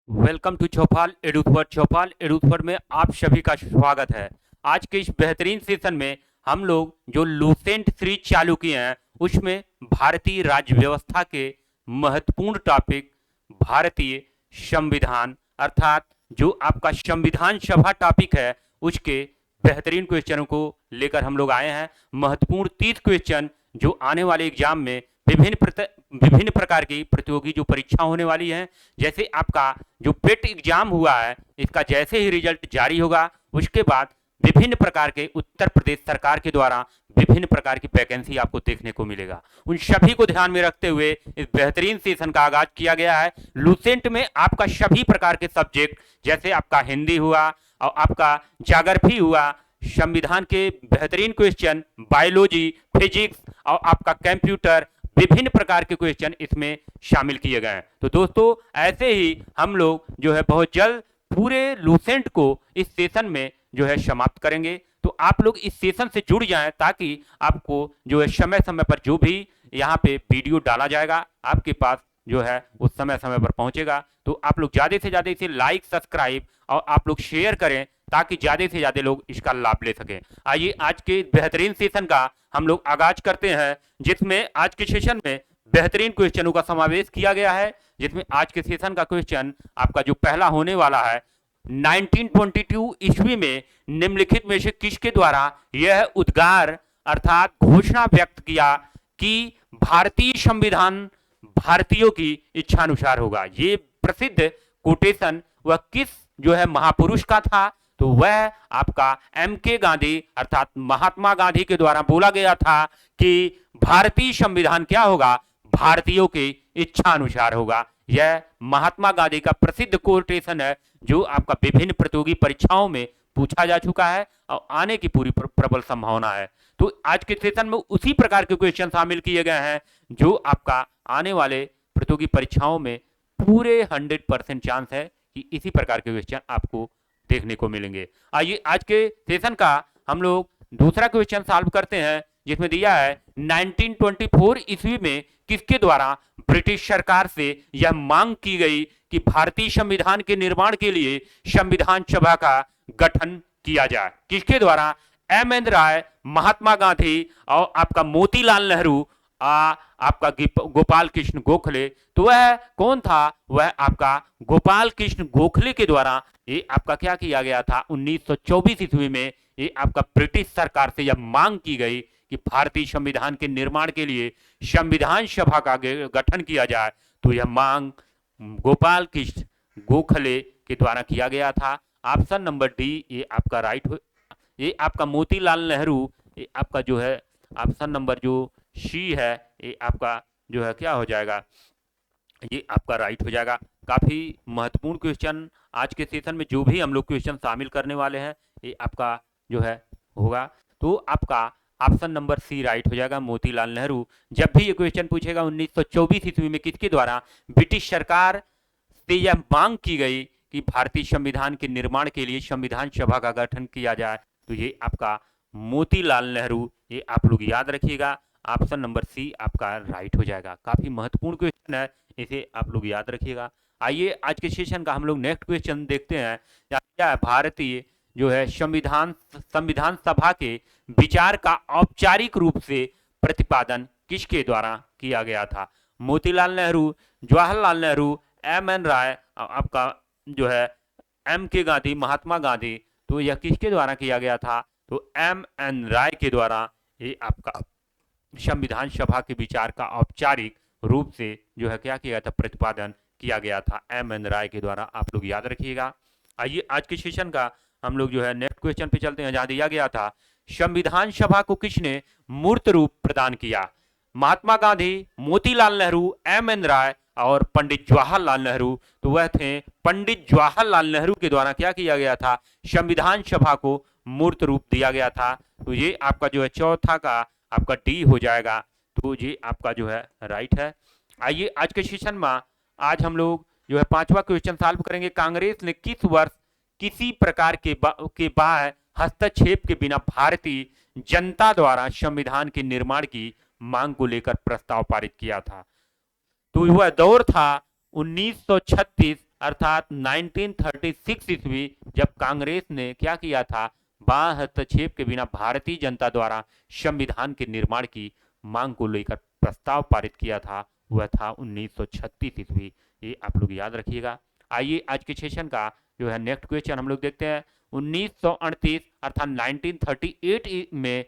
Welcome to चौपाल एडुथवर में आप सभी का स्वागत है। आज के इस बेहतरीन सेशन में हम लोग जो लूसेंट सीरीज चालू किए हैं उसमें भारतीय राज्य व्यवस्था के महत्वपूर्ण टॉपिक भारतीय संविधान अर्थात जो आपका संविधान सभा टॉपिक है उसके बेहतरीन क्वेश्चनों को लेकर हम लोग आए हैं। महत्वपूर्ण 30 क्वेश्चन जो आने वाले एग्जाम में विभिन्न प्रकार की प्रतियोगी जो परीक्षा होने वाली है, जैसे आपका जो पेट एग्जाम हुआ है इसका जैसे ही रिजल्ट जारी होगा उसके बाद विभिन्न प्रकार के उत्तर प्रदेश सरकार के द्वारा विभिन्न प्रकार की वैकेंसी आपको देखने को मिलेगा। उन सभी को ध्यान में रखते हुए इस बेहतरीन सेशन का आगाज किया गया है। लूसेंट में आपका सभी प्रकार के सब्जेक्ट जैसे आपका हिंदी हुआ और आपका जाग्रफी हुआ, संविधान के बेहतरीन क्वेश्चन, बायोलॉजी, फिजिक्स और आपका कंप्यूटर, विभिन्न प्रकार के क्वेश्चन इसमें शामिल किए गए हैं। तो दोस्तों ऐसे ही हम लोग जो है बहुत जल्द पूरे लूसेंट को इस सेशन में जो है समाप्त करेंगे। तो आप लोग इस सेशन से जुड़ जाएं ताकि आपको जो है समय समय पर जो भी यहाँ पे वीडियो डाला जाएगा आपके पास जो है उस समय समय पर पहुंचेगा। तो आप लोग ज्यादा से ज्यादा इसे लाइक, सब्सक्राइब और आप लोग शेयर करें ताकि ज्यादा से ज्यादा लोग इसका लाभ ले सकें। आइए आज के बेहतरीन सेशन का हम लोग आगाज करते हैं, जिसमें आज के सेशन में बेहतरीन क्वेश्चनों का समावेश किया गया है। जिसमें आज के सेशन का क्वेश्चन आपका जो पहला होने वाला है, 1922 ईस्वी में निम्नलिखित में से किसके द्वारा यह उद्गार अर्थात घोषणा व्यक्त किया कि भारतीय संविधान भारतीयों की इच्छानुसार होगा। ये प्रसिद्ध कोटेशन वह किस जो है महापुरुष का था? तो वह आपका M.K. गांधी अर्थात महात्मा गांधी के द्वारा बोला गया था कि भारतीय संविधान क्या होगा? भारतीयों की इच्छा अनुसार होगा। यह महात्मा गांधी का प्रसिद्ध कोटेशन है जो आपका विभिन्न प्रतियोगी परीक्षाओं में पूछा जा चुका है और आने की पूरी प्रबल संभावना है। तो आज के सेशन में उसी प्रकार के क्वेश्चन शामिल किए गए हैं जो आपका आने वाले प्रतियोगी परीक्षाओं में पूरे 100% चांस है कि इसी प्रकार के क्वेश्चन आपको देखने को मिलेंगे। आइए आज के सेशन का हम लोग दूसरा क्वेश्चन सॉल्व करते हैं, जिसमें दिया है 1924 ईस्वी में किसके द्वारा ब्रिटिश सरकार से यह मांग की गई कि भारतीय संविधान के निर्माण के लिए संविधान सभा का गठन किया जाए? किसके द्वारा? M.N. राय, महात्मा गांधी और आपका मोतीलाल नेहरू, आपका गोपाल कृष्ण गोखले। तो वह कौन था? वह आपका गोपाल कृष्ण गोखले के द्वारा ये आपका क्या किया गया था? 1924 ईस्वी में ये आपका ब्रिटिश सरकार से यह मांग की गई कि भारतीय संविधान के निर्माण के लिए संविधान सभा का गठन किया जाए। तो यह मांग गोपाल कृष्ण गोखले के द्वारा किया गया था। ऑप्शन नंबर डी ये आपका राइट हो, ये आपका मोतीलाल नेहरू, ये आपका जो है ऑप्शन नंबर जो सी है ये आपका जो है क्या हो जाएगा? ये आपका राइट हो जाएगा। काफी महत्वपूर्ण क्वेश्चन आज के सेशन में जो भी हम लोग क्वेश्चन शामिल करने वाले हैं ये आपका जो है होगा। तो आपका ऑप्शन नंबर सी राइट हो जाएगा, मोतीलाल नेहरू। जब भी ये क्वेश्चन पूछेगा 1924 ईस्वी में किसके द्वारा ब्रिटिश सरकार से यह मांग की गई कि भारतीय संविधान के निर्माण के लिए संविधान सभा का गठन किया जाए, तो ये आपका मोतीलाल नेहरू, ये आप लोग याद रखिएगा। ऑप्शन नंबर सी आपका राइट हो जाएगा। काफी महत्वपूर्ण क्वेश्चन है, इसे आप लोग याद रखिएगा। आइए आज के सेशन का हम लोग नेक्स्ट क्वेश्चन देखते हैं। क्या है? भारतीय जो है संविधान सभा के विचार का औपचारिक रूप से प्रतिपादन किसके द्वारा किया गया था? मोतीलाल नेहरू, जवाहरलाल नेहरू, M.N. राय, आपका जो है M.K. गांधी, महात्मा गांधी। तो यह किसके द्वारा किया गया था? तो M.N. राय के द्वारा ये आपका संविधान सभा के विचार का औपचारिक रूप से जो है क्या किया था? प्रतिपादन किया गया था M.N. राय के द्वारा। आप लोग याद रखिएगा। आइए आज के सेशन का हम लोग जो है नेक्स्ट क्वेश्चन पे चलते हैं, जहां दिया गया था संविधान सभा को किसने मूर्त रूप प्रदान किया? महात्मा गांधी, मोतीलाल नेहरू, M.N. राय और पंडित जवाहरलाल नेहरू। तो वह थे पंडित जवाहरलाल नेहरू के द्वारा क्या किया गया था? संविधान सभा को मूर्त रूप दिया गया था। तो ये आपका जो है चौथा का आपका डी हो जाएगा। तो ये आपका जो है राइट है। आइए आज के सेशन में आज हम लोग जो है पांचवा क्वेश्चन सॉल्व करेंगे। कांग्रेस ने किस वर्ष किसी प्रकार के बाह्य हस्तक्षेप के बिना भारतीय जनता द्वारा संविधान के निर्माण की मांग को लेकर प्रस्ताव पारित किया था? तो वह दौर था 1936 अर्थात 1936 ईस्वी जब कांग्रेस ने क्या किया था, बाह्य हस्तक्षेप के बिना भारतीय जनता द्वारा संविधान के निर्माण की मांग को लेकर प्रस्ताव पारित किया था, वह था 1936 ईस्वी। ये आप लोग याद रखिएगा। आइए आज के सेशन का जो है नेक्स्ट क्वेश्चन हम लोग देखते हैं। 1938 अर्थात 1938 में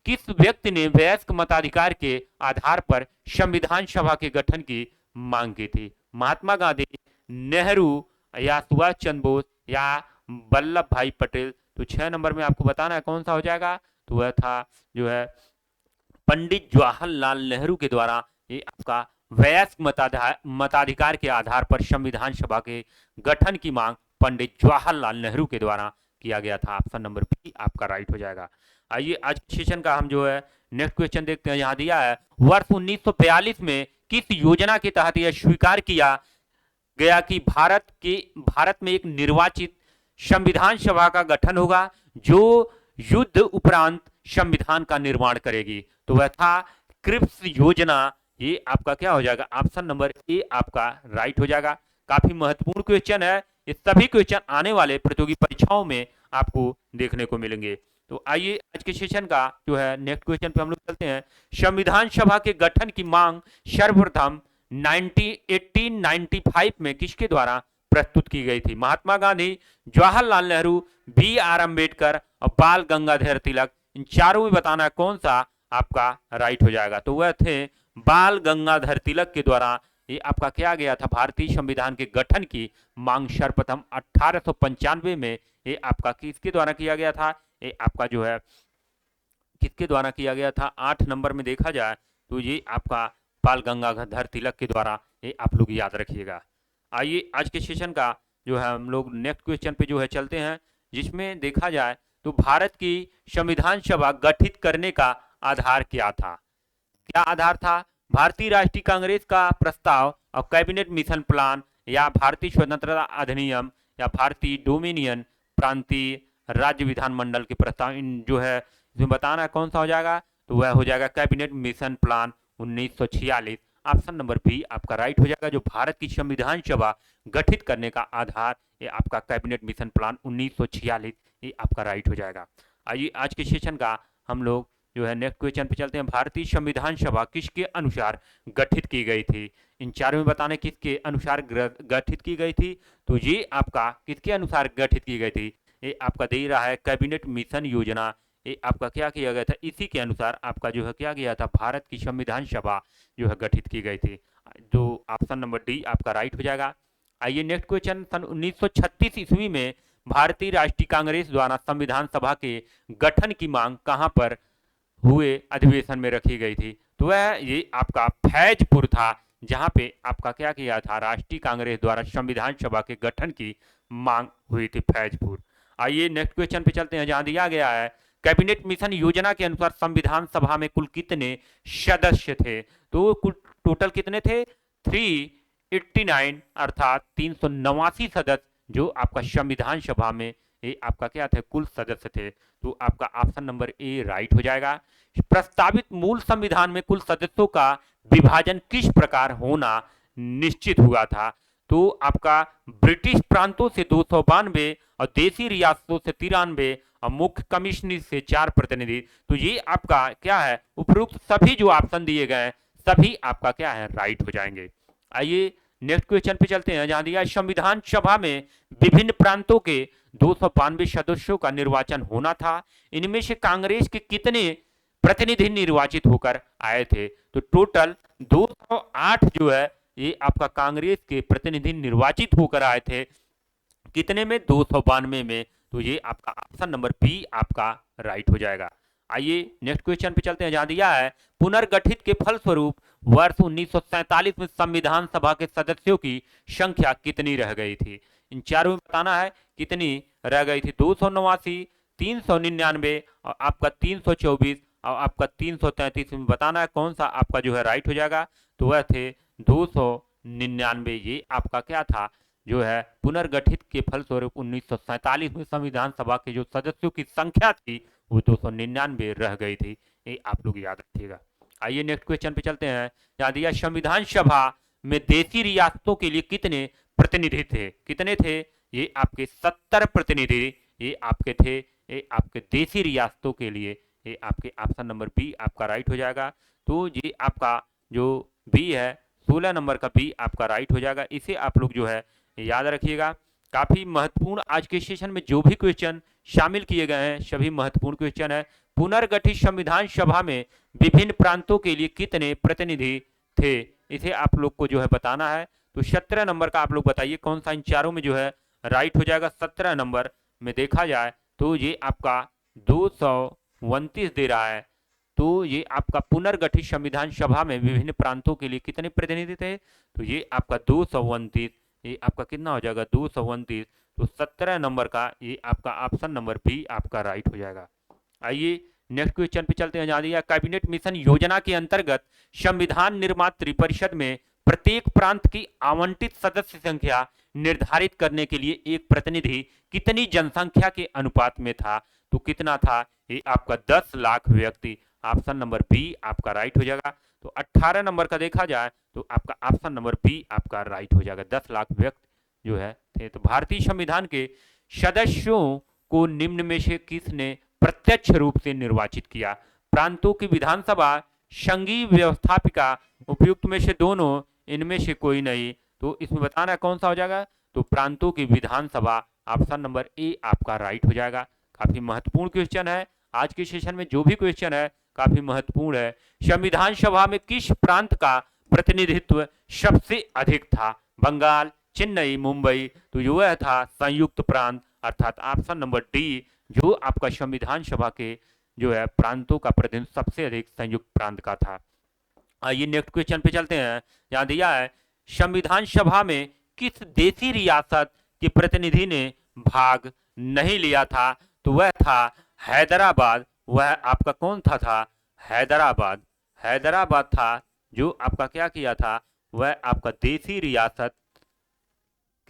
किस व्यक्ति ने वयस्क मताधिकार के आधार पर संविधान सभा के गठन की मांग की थी? महात्मा गांधी, नेहरू या सुभाष चंद्र बोस या वल्लभ भाई पटेल? तो 6 नंबर में आपको बताना है कौन सा हो जाएगा, तो वह था जो है पंडित जवाहरलाल नेहरू के द्वारा ये आपका वयस्क मताधिकार के आधार पर संविधान सभा के गठन की मांग पंडित जवाहरलाल नेहरू के द्वारा किया गया था। ऑप्शन नंबर बी आपका राइट हो जाएगा। आइए आज के सेशन का हम जो है नेक्स्ट क्वेश्चन देखते हैं। यहाँ दिया है वर्ष 1942 में किस योजना के तहत यह स्वीकार किया गया कि भारत में एक निर्वाचित संविधान सभा का गठन होगा जो युद्ध उपरांत संविधान का निर्माण करेगी? तो वह था क्रिप्स योजना। ये आपका क्या हो जाएगा, ऑप्शन नंबर ए आपका राइट हो जाएगा। काफी महत्वपूर्ण क्वेश्चन है, ये सभी क्वेश्चन आने वाले प्रतियोगी परीक्षाओं में आपको देखने को मिलेंगे। तो आइए आज के सेशन का जो है नेक्स्ट क्वेश्चन पे हम लोग चलते हैं। संविधान सभा के गठन की मांग सर्वप्रथम 1895 में किसके द्वारा प्रस्तुत की गई थी? महात्मा गांधी, जवाहरलाल नेहरू, बी आर अम्बेडकर और बाल गंगाधर तिलक। इन चारों में बताना है कौन सा आपका राइट हो जाएगा। तो वह थे बाल गंगाधर तिलक के द्वारा ये आपका क्या गया था, भारतीय संविधान के गठन की मांग सर्वप्रथम 1895 में ये आपका किसके द्वारा किया गया था? ये आपका जो है किसके द्वारा किया गया था? 8 नंबर में देखा जाए तो ये आपका बाल गंगाधर तिलक के द्वारा, ये आप लोग याद रखिएगा। आइए आज के सेशन का जो है हम लोग नेक्स्ट क्वेश्चन पे जो है चलते हैं, जिसमें देखा जाए तो भारत की संविधान सभा गठित करने का आधार क्या था? क्या आधार था? भारतीय राष्ट्रीय कांग्रेस का प्रस्ताव और कैबिनेट मिशन प्लान, या भारतीय स्वतंत्रता अधिनियम, या भारतीय डोमिनियन प्रांतीय राज्य विधानमंडल के प्रस्ताव? इन जो है इसमें बताना है कौन सा हो जाएगा, तो वह हो जाएगा cabinet mission plan 1946। Option number B आपका राइट हो जाएगा। जो भारत की संविधान सभा गठित करने का आधार ये आपका कैबिनेट मिशन प्लान 1946, ये आपका राइट हो जाएगा। आइए आज के सेशन का हम लोग जो है नेक्स्ट क्वेश्चन पे चलते हैं। भारतीय संविधान सभा किसके अनुसार गठित की गई थी? इन चारों में बताने किसके अनुसार गठित की गई थी? तो ये आपका किसके अनुसार गठित की गई थी? ये आपका दे रहा है कैबिनेट मिशन योजना। ये आपका क्या किया गया था? इसी के अनुसार आपका जो है क्या गया था, भारत की संविधान सभा जो है गठित की गई थी। तो ऑप्शन नंबर डी आपका राइट हो जाएगा। आइए नेक्स्ट क्वेश्चन, सन 1936 ईस्वी में भारतीय राष्ट्रीय कांग्रेस द्वारा संविधान सभा के गठन की मांग कहां पर हुए अधिवेशन में रखी गई थी? तो वह ये आपका फैजपुर था, जहां पे आपका क्या किया था, राष्ट्रीय कांग्रेस द्वारा संविधान सभा के गठन की मांग हुई थी, फैजपुर। आइए नेक्स्ट क्वेश्चन पे चलते हैं, जहां दिया गया है कैबिनेट मिशन योजना के अनुसार संविधान सभा में कुल कितने सदस्य थे? तो कुल टोटल कितने थे? 389 अर्थात 389 सदस्य जो आपका संविधान सभा में ये आपका क्या थे, कुल सदस्य थे। तो आपका ऑप्शन नंबर ए राइट हो जाएगा। प्रस्तावित मूल संविधान में कुल सदस्यों का विभाजन किस प्रकार होना निश्चित हुआ था? तो आपका ब्रिटिश प्रांतों से 292 और देसी रियासतों से 93 और मुख्य कमिश्नरी से 4 प्रतिनिधि। तो ये आपका क्या है, उपरोक्त सभी जो ऑप्शन दिए गए सभी आपका क्या है, राइट हो जाएंगे। आइए नेक्स्ट क्वेश्चन पे चलते हैं, जहां दिया संविधान सभा में विभिन्न प्रांतों के 292 सदस्यों का निर्वाचन होना था। इनमें से कांग्रेस के कितने प्रतिनिधि निर्वाचित होकर आए थे? तो टोटल 208 जो है ये आपका कांग्रेस के प्रतिनिधि निर्वाचित होकर आए थे। कितने में? 292 में। तो ये आपका ऑप्शन नंबर बी आपका राइट हो जाएगा। आइए नेक्स्ट क्वेश्चन पे चलते हैं, जहां दिया है पुनर्गठित के फलस्वरूप वर्ष 1947 में संविधान सभा के सदस्यों की संख्या कितनी रह गई थी? इन चारों में बताना है कितनी रह गई थी। 289, 399 और आपका 324 और आपका 333 में बताना है कौन सा आपका जो है राइट हो जाएगा। तो वह थे 299। ये आपका क्या था, जो है पुनर्गठित के फलस्वरूप 1947 में संविधान सभा के जो सदस्यों की संख्या थी वो 299 रह गई थी। ये आप लोग याद रखिएगा। आइए नेक्स्ट क्वेश्चन पे चलते हैं, जहां दिया संविधान सभा में देसी रियासतों के लिए कितने प्रतिनिधि थे। कितने थे? ये आपके 70 प्रतिनिधि ये आपके थे, ये आपके देशी रियासतों के लिए। ये आपके ऑप्शन नंबर बी आपका राइट हो जाएगा। तो ये आपका जो बी है 16 नंबर का बी आपका राइट हो जाएगा। इसे आप लोग जो है याद रखिएगा। काफी महत्वपूर्ण आज के सेशन में जो भी क्वेश्चन शामिल किए गए हैं सभी महत्वपूर्ण क्वेश्चन है। पुनर्गठित संविधान सभा में विभिन्न प्रांतों के लिए कितने प्रतिनिधि थे, इसे आप लोग को जो है बताना है। तो 17 नंबर का आप लोग बताइए कौन सा इन चारों में जो है राइट हो जाएगा। 17 नंबर में देखा जाए तो ये आपका 229 दे रहा है। तो ये आपका पुनर्गठित संविधान सभा में विभिन्न प्रांतों के लिए कितने प्रतिनिधि थे? तो ये आपका 229, ये आपका कितना हो जाएगा 229। तो 17 नंबर का ये आपका ऑप्शन नंबर बी आपका राइट हो जाएगा। आइए नेक्स्ट क्वेश्चन पे चलते हैं। जहाँ दिया कैबिनेट मिशन योजना के अंतर्गत संविधान निर्मात्री परिषद में प्रत्येक प्रांत की आवंटित सदस्य संख्या निर्धारित करने के लिए एक प्रतिनिधि कितनी जनसंख्या के अनुपात में था? तो कितना था? ये आपका 10 लाख व्यक्ति। ऑप्शन नंबर बी आपका राइट हो जाएगा। तो 18 नंबर का देखा जाए तो आपका ऑप्शन नंबर बी आपका राइट हो जाएगा। 10 लाख व्यक्ति जो है थे। तो भारतीय संविधान के सदस्यों को निम्न में से किसने प्रत्यक्ष रूप से निर्वाचित किया? प्रांतों की विधानसभा, संघीय व्यवस्थापिका, उपयुक्त में से दोनों, इनमें से कोई नहीं। तो इसमें बताना कौन सा हो जाएगा? तो प्रांतों की विधानसभा। ऑप्शन नंबर ए आपका राइट हो जाएगा। काफी महत्वपूर्ण क्वेश्चन है। आज के सेशन में जो भी क्वेश्चन है काफी महत्वपूर्ण है। संविधान सभा में किस प्रांत का प्रतिनिधित्व सबसे अधिक था? बंगाल, चेन्नई, मुंबई। तो जो यह था संयुक्त प्रांत, अर्थात ऑप्शन नंबर डी जो आपका संविधान सभा के जो है प्रांतों का प्रतिनिधित्व सबसे अधिक संयुक्त प्रांत का था। आइए नेक्स्ट क्वेश्चन पे चलते हैं। यहाँ दिया है संविधान सभा में किस देशी रियासत के प्रतिनिधि ने भाग नहीं लिया था? तो वह था हैदराबाद। वह आपका कौन था? हैदराबाद। हैदराबाद था जो आपका क्या किया था? वह आपका देशी रियासत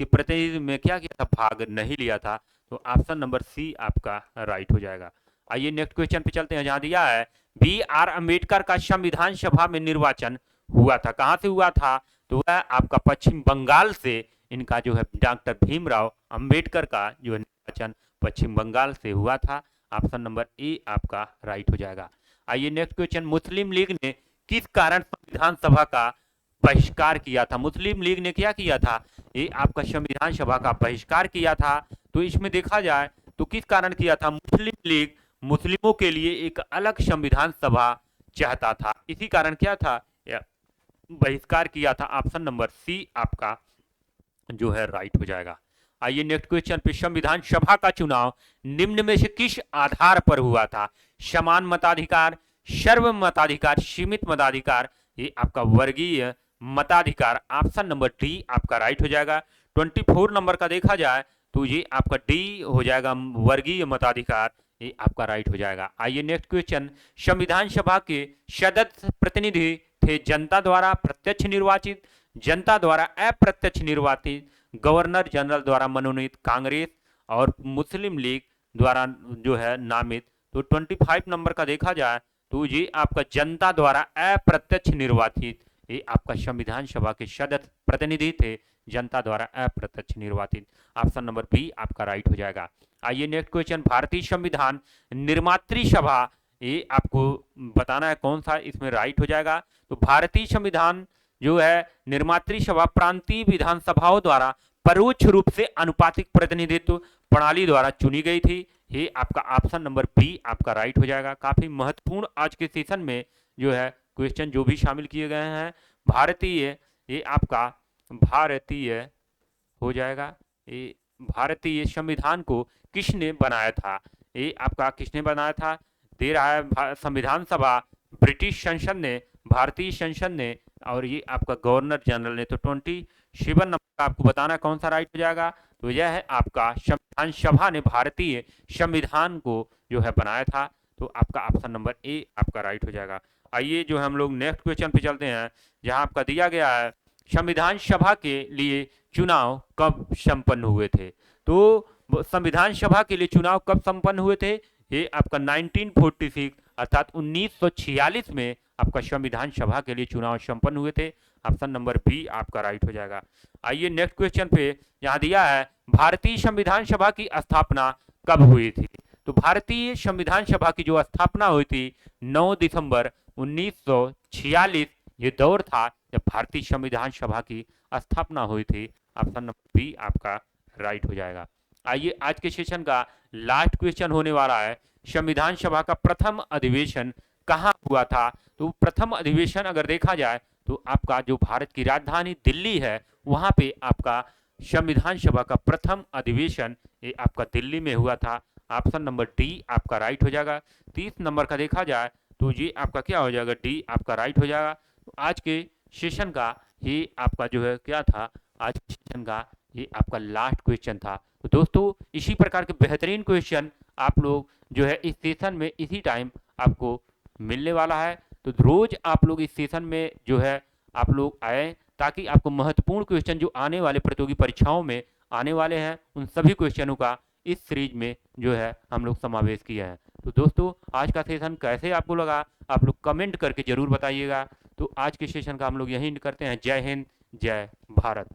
के प्रतिनिधि में क्या किया था? भाग नहीं लिया था। तो ऑप्शन नंबर सी आपका राइट हो जाएगा। आइए नेक्स्ट क्वेश्चन पे चलते हैं। जहां दिया है बी.आर. अम्बेडकर का संविधान सभा में निर्वाचन हुआ था। कहां से हुआ था? तो वह आपका पश्चिम बंगाल से इनका जो है डॉक्टर भीमराव अंबेडकर का जो निर्वाचन पश्चिम बंगाल से हुआ था। ऑप्शन नंबर ए आपका राइट हो जाएगा। आइए नेक्स्ट क्वेश्चन। मुस्लिम लीग ने किस कारण संविधान सभा का बहिष्कार किया था? मुस्लिम लीग ने क्या किया था? ये आपका संविधान सभा का बहिष्कार किया था। तो इसमें देखा जाए तो किस कारण किया था? मुस्लिम लीग मुस्लिमों के लिए एक अलग संविधान सभा चाहता था, इसी कारण क्या था? बहिष्कार किया था। ऑप्शन नंबर सी आपका जो है राइट हो जाएगा। आइए नेक्स्ट क्वेश्चन पे। संविधान सभा का चुनाव निम्न में से किस आधार पर हुआ था? समान मताधिकार, सर्व मताधिकार, सीमित मताधिकार, ये आपका वर्गीय मताधिकार। ऑप्शन नंबर डी आपका राइट हो जाएगा। 24 नंबर का देखा जाए तो ये आपका डी हो जाएगा, वर्गीय मताधिकार, ये आपका राइट हो जाएगा। आइए नेक्स्ट क्वेश्चन। संविधान सभा के सदस्य प्रतिनिधि थे जनता द्वारा प्रत्यक्ष निर्वाचित, जनता द्वारा अप्रत्यक्ष निर्वाचित, गवर्नर जनरल द्वारा मनोनीत, कांग्रेस और मुस्लिम लीग द्वारा जो है नामित। तो 25 नंबर का देखा जाए तो ये आपका जनता द्वारा अप्रत्यक्ष निर्वाचित, ये आपका संविधान सभा के सदस्य प्रतिनिधि थे जनता द्वारा अप्रत्यक्ष निर्वाचित। ऑप्शन नंबर बी आपका राइट हो जाएगा। आइए नेक्स्ट क्वेश्चन। भारतीय संविधान निर्मात्री सभा, ये आपको बताना है कौन सा इसमें राइट हो जाएगा। तो भारतीय संविधान जो है निर्मात्री सभा प्रांतीय विधानसभाओं द्वारा परोक्ष रूप से अनुपातिक प्रतिनिधित्व प्रणाली द्वारा चुनी गई थी। ये आपका ऑप्शन नंबर बी आपका राइट हो जाएगा। काफी महत्वपूर्ण आज के सेशन में जो है क्वेश्चन जो भी शामिल किए गए हैं। भारतीय, ये आपका भारतीय हो जाएगा। ये भारतीय संविधान को किसने बनाया था? ये आपका किसने बनाया था? दे रहा है संविधान सभा, ब्रिटिश संसद ने, भारतीय संसद ने, और ये आपका गवर्नर जनरल ने। तो 27 नंबर का आपको बताना कौन सा राइट हो जाएगा। तो यह है आपका संविधान सभा ने भारतीय संविधान को जो है बनाया था। तो आपका ऑप्शन नंबर ए आपका राइट हो जाएगा। आइए जो हम लोग नेक्स्ट क्वेश्चन पे चलते हैं। जहां आपका दिया गया है संविधान सभा के लिए चुनाव कब संपन्न हुए थे? तो संविधान सभा के लिए चुनाव कब संपन्न हुए थे? ये आपका 1946 अर्थात 1946 में आपका संविधान सभा के लिए चुनाव संपन्न हुए थे। ऑप्शन नंबर बी आपका राइट हो जाएगा। आइए नेक्स्ट क्वेश्चन पे, यहाँ दिया है भारतीय संविधान सभा की स्थापना कब हुई थी। तो भारतीय संविधान सभा की जो स्थापना हुई थी 9 दिसंबर 1946, ये दौर था जब भारतीय संविधान सभा की स्थापना हुई थी। ऑप्शन नंबर बी आपका राइट हो जाएगा। आइए आज के सेशन का लास्ट क्वेश्चन होने वाला है, संविधान सभा का प्रथम अधिवेशन कहाँ हुआ था। तो प्रथम अधिवेशन अगर देखा जाए तो आपका जो भारत की राजधानी दिल्ली है वहां पे आपका संविधान सभा का प्रथम अधिवेशन ये आपका दिल्ली में हुआ था। ऑप्शन नंबर डी आपका राइट हो जाएगा। 30 नंबर का देखा जाए तो ये आपका क्या हो जाएगा, डी आपका राइट हो जाएगा। तो आज के सेशन का ये आपका जो है क्या था, आज के सेशन का ये आपका लास्ट क्वेश्चन था। तो दोस्तों इसी प्रकार के बेहतरीन क्वेश्चन आप लोग जो है इस सेशन में इसी टाइम आपको मिलने वाला है। तो रोज आप लोग इस सेशन में जो है आप लोग आए ताकि आपको महत्वपूर्ण क्वेश्चन जो आने वाले प्रतियोगी परीक्षाओं में आने वाले हैं उन सभी क्वेश्चनों का इस सीरीज में जो है हम लोग समावेश किया है। तो दोस्तों आज का सेशन कैसे आपको लगा आप लोग कमेंट करके जरूर बताइएगा। तो आज के सेशन का हम लोग यहीं करते हैं। जय हिंद, जय भारत।